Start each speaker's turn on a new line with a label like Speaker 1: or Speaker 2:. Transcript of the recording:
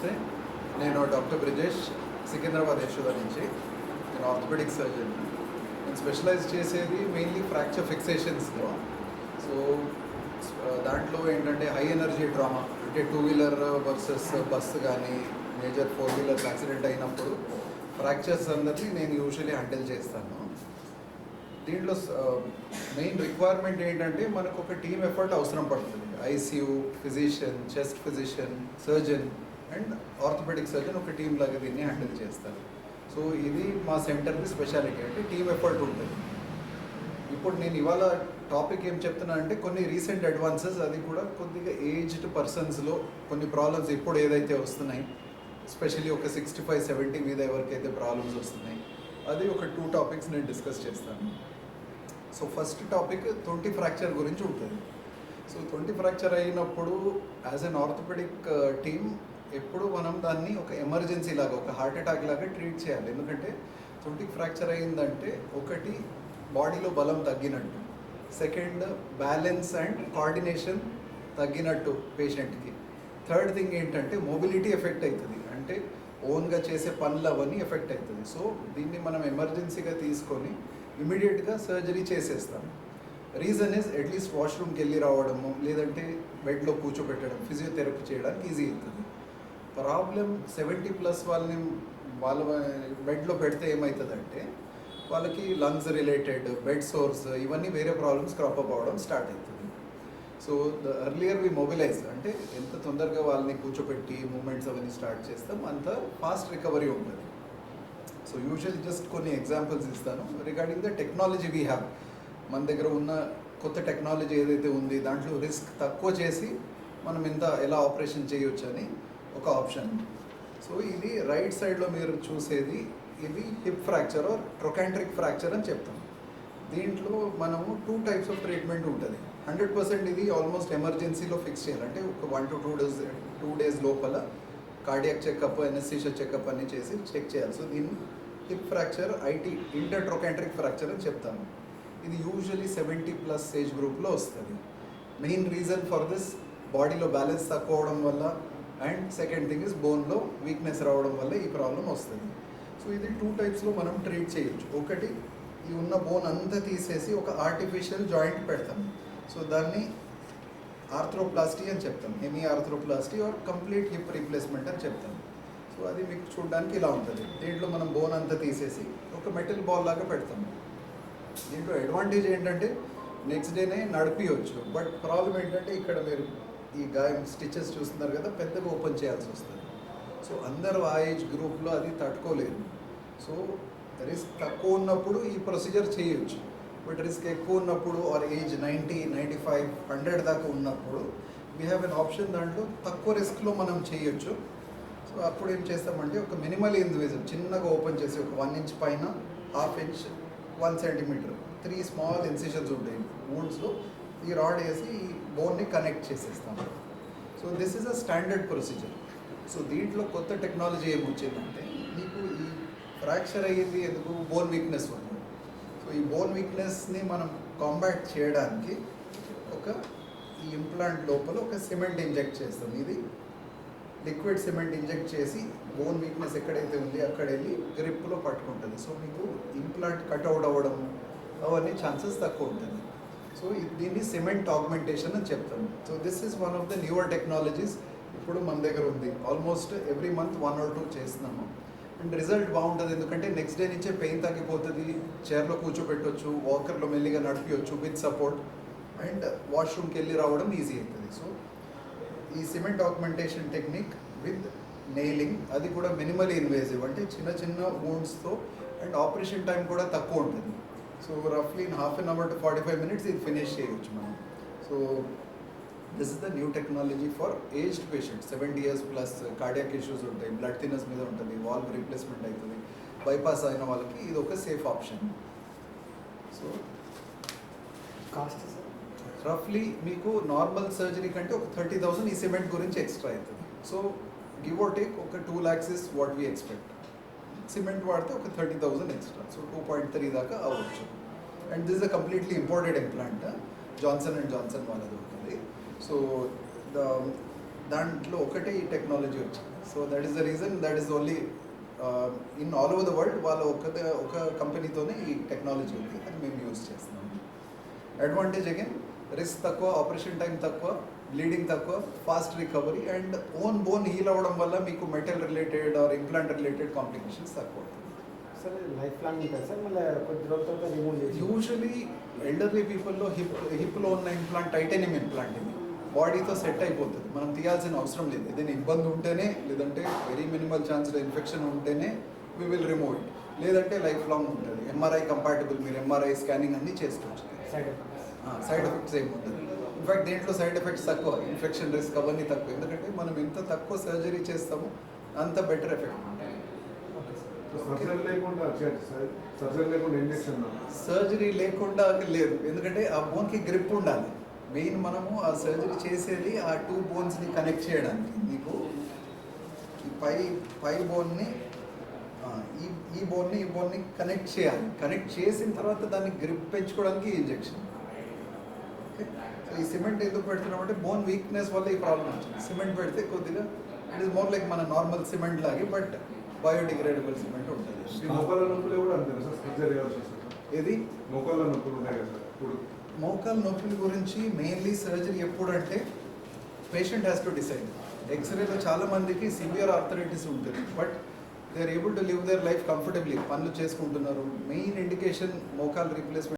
Speaker 1: నమస్తే, నేను డాక్టర్ బ్రిజేష్, సికింద్రాబాద్ యశోద నుంచి. నేను ఆర్థోపెడిక్ సర్జన్. నేను స్పెషలైజ్ చేసేది మెయిన్లీ ఫ్రాక్చర్ ఫిక్సేషన్స్లో. సో దాంట్లో ఏంటంటే హై ఎనర్జీ ట్రామా, అంటే టూ వీలర్ వర్సెస్ బస్సు కానీ మేజర్ ఫోర్ వీలర్స్ యాక్సిడెంట్ అయినప్పుడు ఫ్రాక్చర్స్ అందరినీ నేను యూజువలీ హ్యాండిల్ చేస్తాను. దీంట్లో మెయిన్ రిక్వైర్మెంట్ ఏంటంటే మనకు ఒక టీమ్ ఎఫర్ట్ అవసరం పడుతుంది. ICU physician, chest physician, surgeon and orthopaedic surgeon ఒక టీమ్ లాగా దీన్ని హ్యాండిల్ చేస్తారు. సో ఇది మా సెంటర్కి స్పెషాలిటీ, అంటే టీమ్ ఎఫర్ట్ ఉంటుంది. ఇప్పుడు నేను ఇవాళ టాపిక్ ఏం చెప్తున్నా అంటే కొన్ని రీసెంట్ అడ్వాన్సెస్, అది కూడా కొద్దిగా ఏజ్డ్ పర్సన్స్లో కొన్ని ప్రాబ్లమ్స్ ఇప్పుడు ఏదైతే వస్తున్నాయి, ఎస్పెషల్లీ ఒక 65-70 మీద ఎవరికైతే ప్రాబ్లమ్స్ వస్తున్నాయి, అది ఒక 2 టాపిక్స్ నేను డిస్కస్ చేస్తాను. సో ఫస్ట్ టాపిక్ తొంటి ఫ్రాక్చర్ గురించి ఉంటుంది. సో తొంటి ఫ్రాక్చర్ అయినప్పుడు యాజ్ అన్ ఆర్థోపెడిక్ టీమ్ ఎప్పుడు మనం దాన్ని ఒక ఎమర్జెన్సీ లాగా, ఒక హార్ట్ అటాక్ లాగా ట్రీట్ చేయాలి. ఎందుకంటే తొంటి ఫ్రాక్చర్ అయిందంటే ఒకటి బాడీలో బలం తగ్గినట్టు, సెకండ్ బ్యాలెన్స్ అండ్ కోఆర్డినేషన్ తగ్గినట్టు పేషెంట్కి, థర్డ్ థింగ్ ఏంటంటే మొబిలిటీ ఎఫెక్ట్ అవుతుంది, అంటే ఓన్గా చేసే పనులు అవన్నీ ఎఫెక్ట్ అవుతుంది. సో దీన్ని మనం ఎమర్జెన్సీగా తీసుకొని ఇమీడియట్గా సర్జరీ చేసేస్తాం. రీజన్ ఇస్ అట్లీస్ట్ వాష్రూమ్కి వెళ్ళి రావడము, లేదంటే బెడ్లో కూర్చోబెట్టడం, ఫిజియోథెరపీ చేయడానికి ఈజీ అవుతుంది. ప్రాబ్లం 70+ వాళ్ళ బెడ్లో పెడితే ఏమవుతుందంటే వాళ్ళకి లంగ్స్ రిలేటెడ్, బెడ్ సోర్స్, ఇవన్నీ వేరే ప్రాబ్లమ్స్ క్రాప్ అప్ అవ్వడం స్టార్ట్ అవుతుంది. So the earlier we mobilise, అంటే ఎంత తొందరగా వాళ్ళని కూర్చోపెట్టి మూమెంట్స్ అవన్నీ స్టార్ట్ చేస్తాం, అంత ఫాస్ట్ రికవరీ ఉంటుంది. సో యూజువల్లీ జస్ట్ కొన్ని ఎగ్జాంపుల్స్ ఇస్తాను regarding the technology we have. మన దగ్గర ఉన్న కొత్త టెక్నాలజీ ఏదైతే ఉంది దాంట్లో రిస్క్ తక్కువ చేసి మనం ఎలా ఆపరేషన్ చేయొచ్చు అని ఒక ఆప్షన్. సో ఇది రైట్ సైడ్లో మీరు చూసేది, ఇది హిప్ ఫ్రాక్చర్ ఆర్ ట్రొకాంట్రిక్ ఫ్రాక్చర్ అని చెప్తాం. దీంట్లో మనము 2 టైప్స్ ఆఫ్ ట్రీట్మెంట్ ఉంటుంది. 100% ఇది ఆల్మోస్ట్ ఎమర్జెన్సీలో ఫిక్స్ చేయాలి, అంటే ఒక 1 to 2 days లోపల కార్డియాక్ చెకప్, ఎనస్థీషియా చెకప్ అన్ని చేసి చెక్ చేయాలి. సో దీన్ని హిప్ ఫ్రాక్చర్, ఇంటర్ట్రొకాంట్రిక్ ఫ్రాక్చర్ అని చెప్తాను. ఇది యూజువలీ 70+ ఏజ్ గ్రూప్లో వస్తుంది. మెయిన్ రీజన్ ఫర్ దిస్ బాడీలో బ్యాలెన్స్ తక్కువ అవడం వల్ల, అండ్ సెకండ్ థింగ్ ఇస్ బోన్లో వీక్నెస్ రావడం వల్ల ఈ ప్రాబ్లం వస్తుంది. సో ఇది 2 టైప్స్లో మనం ట్రీట్ చేయొచ్చు. ఒకటి, ఈ ఉన్న బోన్ అంతా తీసేసి ఒక ఆర్టిఫిషియల్ జాయింట్ పెడతాం. సో దాన్ని ఆర్థ్రోప్లాస్టీ అని చెప్తాం, hemi arthroplasty or complete hip replacement అని చెప్తాం. సో అది మీకు చూడడానికి ఇలా ఉంటుంది. దీంట్లో మనం బోన్ అంతా తీసేసి ఒక మెటల్ బాల్ లాగా పెడతాం. దీంట్లో అడ్వాంటేజ్ ఏంటంటే నెక్స్ట్ డేనే నడిపియొచ్చు. బట్ ప్రాబ్లం ఏంటంటే ఇక్కడ మీరు ఈ గాయం స్టిచెస్ చూస్తున్నారు కదా, పెద్దగా ఓపెన్ చేయాల్సి వస్తుంది. సో అందరూ ఆ ఏజ్ గ్రూప్లో అది తట్టుకోలేరు. సో రిస్క్ తక్కువ ఉన్నప్పుడు ఈ ప్రొసీజర్ చేయొచ్చు. బట్ రిస్క్ ఎక్కువ ఉన్నప్పుడు ఆర్ ఏజ్ 90, 95, 100 దాకా ఉన్నప్పుడు వీ హ్యావ్ ఎన్ ఆప్షన్, దాంట్లో తక్కువ రిస్క్లో మనం చేయొచ్చు. సో అప్పుడు ఏం చేస్తామంటే ఒక మినిమల్ ఇన్విజిబుల్ చిన్నగా ఓపెన్ చేసి ఒక 1 inch పైన, 1/2 inch, 1 centimeter 3 స్మాల్ ఇన్సిషన్స్ ఉంటాయి వూండ్స్లో. ఈ రాడ్ వేసి ఈ బోన్ని కనెక్ట్ చేసేస్తాం. So this is a standard procedure. So దీంట్లో కొత్త టెక్నాలజీ ఏమొచ్చిందంటే, మీకు ఈ ఫ్రాక్చర్ అయ్యింది ఎందుకు, బోన్ వీక్నెస్ ఉంది. సో ఈ బోన్ వీక్నెస్ని మనం కాంబాట్ చేయడానికి ఈ ఇంప్లాంట్ లోపల ఒక సిమెంట్ ఇంజెక్ట్ చేస్తాం. ఇది లిక్విడ్ సిమెంట్ ఇంజెక్ట్ చేసి బోన్ వీక్నెస్ ఎక్కడైతే ఉంది అక్కడ వెళ్ళి గ్రిప్లో పట్టుకుంటుంది. సో మీకు ఇంప్లాంట్ కట్అవుట్ అవ్వడం అవన్నీ ఛాన్సెస్ తక్కువ ఉంటుంది. సో దీన్ని సిమెంట్ ఆగ్మెంటేషన్ అని చెప్తాము. So this is one of the newer technologies ఇప్పుడు మన దగ్గర ఉంది. ఆల్మోస్ట్ ఎవ్రీ మంత్ 1 or 2 చేస్తున్నాము. అండ్ రిజల్ట్ బాగుంటుంది, ఎందుకంటే నెక్స్ట్ డే నుంచే పెయిన్ తగ్గిపోతుంది, చైర్లో కూర్చోబెట్టవచ్చు, వాకర్లో మెల్లిగా నడిపించవచ్చు విత్ సపోర్ట్, అండ్ వాష్రూమ్కి వెళ్ళి రావడం ఈజీ అవుతుంది. సో ఈ cement augmentation technique with nailing, అది కూడా మినిమల్ ఇన్వేజివ్, అంటే చిన్న చిన్న వూండ్స్తో, అండ్ ఆపరేషన్ టైం కూడా తక్కువ ఉంటుంది. సో రఫ్లీ ఇన్ 1/2 hour to 45 minutes ఇది ఫినిష్ చేయవచ్చు మనం. So this is the new technology for aged patients, 70 years+, cardiac issues ఉంటాయి, బ్లడ్ థిన్నర్స్ మీద ఉంటుంది, వాల్వ్ రీప్లేస్మెంట్ అవుతుంది, బైపాస్ అయిన వాళ్ళకి ఇది ఒక సేఫ్ ఆప్షన్. సో
Speaker 2: కాస్ట్
Speaker 1: రఫ్లీ మీకు నార్మల్ సర్జరీ కంటే ఒక 30,000 ఈ సిమెంట్ గురించి ఎక్స్ట్రా అవుతుంది. సో గివ్ ఆర్ టేక్ ఒక 2 lakhs is what we expect. Cement వాడితే ఒక 30,000 ఎక్స్ట్రా, సో 2.3 దాకా అవ్వచ్చు. And this is a completely imported implant, Johnson and Johnson వాళ్ళది ఉంటుంది. సో ద దాంట్లో ఒకటే ఈ టెక్నాలజీ వచ్చింది. So that is the reason, that is only in all over the world వాళ్ళ ఒక కంపెనీతోనే ఈ టెక్నాలజీ ఉంది, అది మేము యూజ్ చేస్తున్నాం. అడ్వాంటేజ్ అగైన్ రిస్క్ తక్కువ, ఆపరేషన్ టైం తక్కువ, బ్లీడింగ్ తక్కువ, fast recovery and own bone heal అవ్వడం వల్ల మీకు metal related or implant related complications తక్కువ అవుతుంది.
Speaker 2: సార్ లైఫ్ లాంగ్ ఉంటుంది సార్, మళ్ళీ కొద్ది రోజుల తర్వాత రిమూవ్ చేసి
Speaker 1: యూజువలీ ఎల్డర్లీ పీపుల్లో హిప్లో ఉన్న ఇంప్లాంట్ టైటానియం ఇంప్లాంట్ ఇది బాడీతో సెట్ అయిపోతుంది, మనం తీయాల్సిన అవసరం లేదు. ఏదైనా ఇబ్బంది ఉంటేనే, లేదంటే వెరీ మినిమల్ ఛాన్స్లో ఇన్ఫెక్షన్ ఉంటేనే వి విల్ రిమూవ్ ఇట్, లేదంటే లైఫ్ లాంగ్ ఉంటుంది. ఎంఆర్ఐ కంపాటబుల్, మీరు ఎంఆర్ఐ స్కానింగ్ అన్నీ చేసుకోవచ్చు.
Speaker 2: Side effects.
Speaker 1: సైడ్ ఎఫెక్ట్స్ ఏమి ఉండదు. ఇన్ఫాక్ట్ దీంట్లో సైడ్ ఎఫెక్ట్స్ తక్కువ, ఇన్ఫెక్షన్ రిస్క్ అవన్నీ తక్కువ, ఎందుకంటే మనం ఎంత తక్కువ సర్జరీ చేస్తామో అంత బెటర్ ఎఫెక్ట్ ఉంటుంది. సర్జరీ లేకుండా లేదు, ఎందుకంటే ఆ బోన్కి గ్రిప్ ఉండాలి. మెయిన్ మనము ఆ సర్జరీ చేసేది ఆ 2 బోన్స్ని కనెక్ట్ చేయడానికి. మీకు ఈ పై బోన్ని ఈ బోన్ని కనెక్ట్ చేయాలి. కనెక్ట్ చేసిన తర్వాత దాన్ని గ్రిప్ పెంచుకోవడానికి ఇంజెక్షన్. ఓకే, సో ఈ సిమెంట్ ఎందుకు పెడుతున్నామంటే బోన్ వీక్నెస్ వల్ల ఈ ప్రాబ్లం వచ్చింది. సిమెంట్ పెడితే కొద్దిగా ఇట్ ఈస్ మోర్ లైక్ మన నార్మల్ సిమెంట్ లాగే, బట్ బయోడిగ్రేడబుల్ సిమెంట్ ఉంటుంది. ఏది మోకాల నొప్పుల గురించి మెయిన్లీ సర్జరీ ఎప్పుడంటే పేషెంట్ హ్యాస్ టు డిసైడ్. ఎక్స్రేలో చాలా మందికి సివియర్ ఆర్థరైటిస్ ఉంటుంది, but they are able to live their life comfortably, పనులు చేసుకుంటున్నారు. Main indication మోకాల్ replacement